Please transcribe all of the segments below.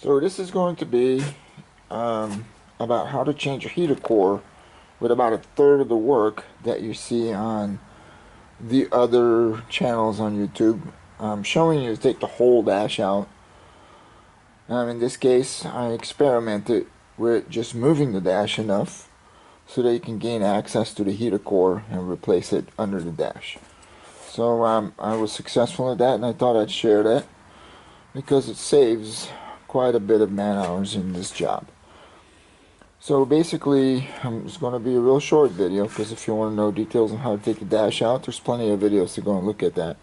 So this is going to be about how to change a heater core with about a third of the work that you see on the other channels on YouTube. I'm showing you to take the whole dash out. In this case, I experimented with just moving the dash enough so that you can gain access to the heater core and replace it under the dash. So I was successful at that, and I thought I'd share that because it saves quite a bit of man hours in this job. So basically, it's going to be a real short video, because if you want to know details on how to take the dash out, there's plenty of videos to go and look at that.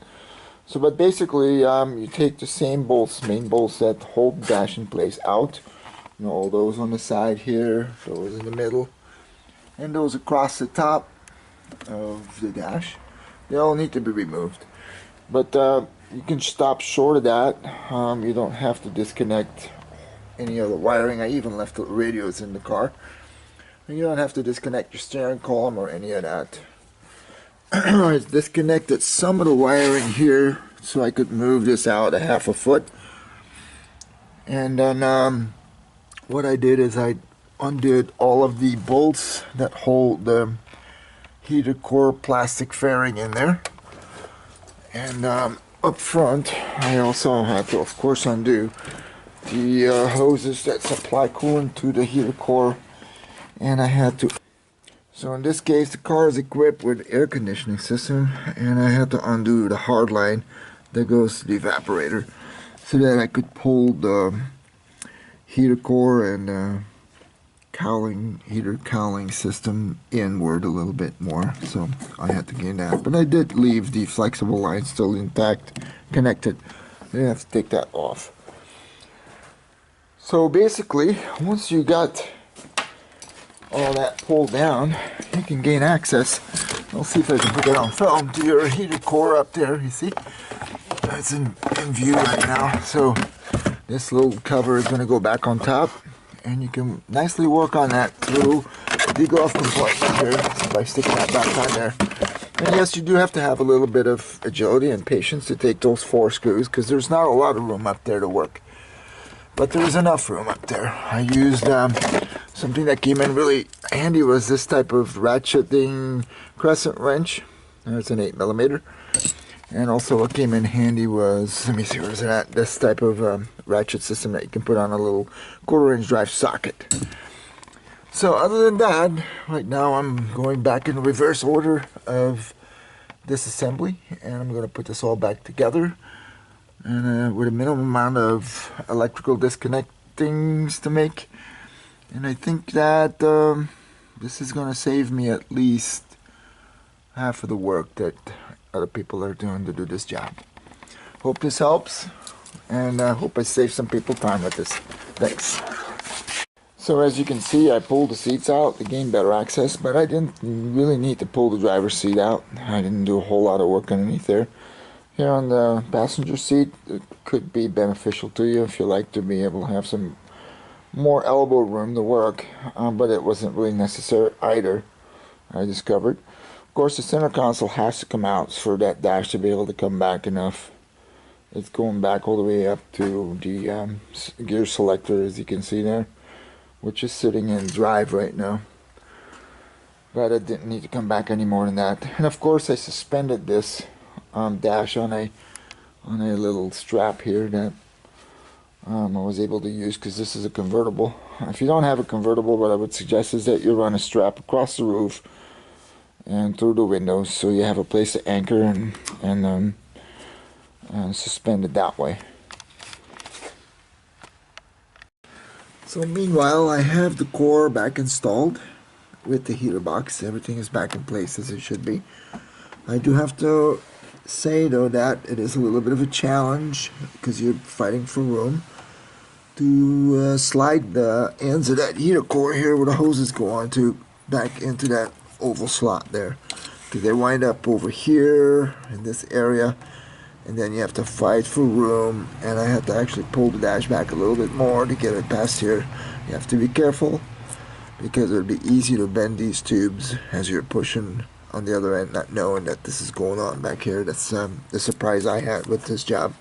So, but basically, you take the same bolts, main bolts that hold the dash in place out. You know, all those on the side here, those in the middle, and those across the top of the dash. They all need to be removed. But you can stop short of that. You don't have to disconnect any other wiring. I even left the radios in the car. And you don't have to disconnect your steering column or any of that. I disconnected some of the wiring here so I could move this out a half a foot. And then what I did is I undid all of the bolts that hold the heater core plastic fairing in there. And up front, I also had to, of course, undo the hoses that supply coolant to the heater core, and I had to. So in this case, the car is equipped with air conditioning system, and I had to undo the hard line that goes to the evaporator, so that I could pull the heater core and heater cowling system inward a little bit more. So I had to gain that, but I did leave the flexible line still intact, connected. I didn't have to take that off. So basically, once you got all that pulled down, you can gain access. I'll see if I can put that on film to your heater core up there. You see, that's in view right now. So this little cover is going to go back on top, and you can nicely work on that through the glove compartment here by sticking that back on there. And yes, you do have to have a little bit of agility and patience to take those 4 screws, because there's not a lot of room up there to work. But there's enough room up there. I used something that came in really handy, was this type of ratcheting crescent wrench. It's an 8mm. And also what came in handy was, let me see, where's it at? This type of ratchet system that you can put on a little 1/4-inch drive socket. So other than that, right now I'm going back in reverse order of this assembly, and I'm going to put this all back together, and with a minimum amount of electrical disconnectings to make. And I think that this is going to save me at least half of the work that other people are doing to do this job. Hope this helps, and hope I save some people time with this. Thanks. So as you can see, I pulled the seats out to gain better access, but I didn't really need to pull the driver's seat out. I didn't do a whole lot of work underneath there. Here on the passenger seat, it could be beneficial to you if you like to be able to have some more elbow room to work, but it wasn't really necessary either, I discovered. Of course, the center console has to come out for that dash to be able to come back enough. It's going back all the way up to the gear selector, as you can see there, which is sitting in drive right now. But it didn't need to come back any more than that. And of course, I suspended this dash on a little strap here that I was able to use, because this is a convertible. If you don't have a convertible, what I would suggest is that you run a strap across the roof and through the windows, so you have a place to anchor and suspend it that way. So meanwhile, I have the core back installed with the heater box. Everything is back in place as it should be. I do have to say though that it is a little bit of a challenge, because you're fighting for room to slide the ends of that heater core here where the hoses go on to back into that oval slot there, because they wind up over here in this area, and then you have to fight for room, and I have to actually pull the dash back a little bit more to get it past here. You have to be careful, because it would be easy to bend these tubes as you're pushing on the other end, not knowing that this is going on back here. That's the surprise I had with this job.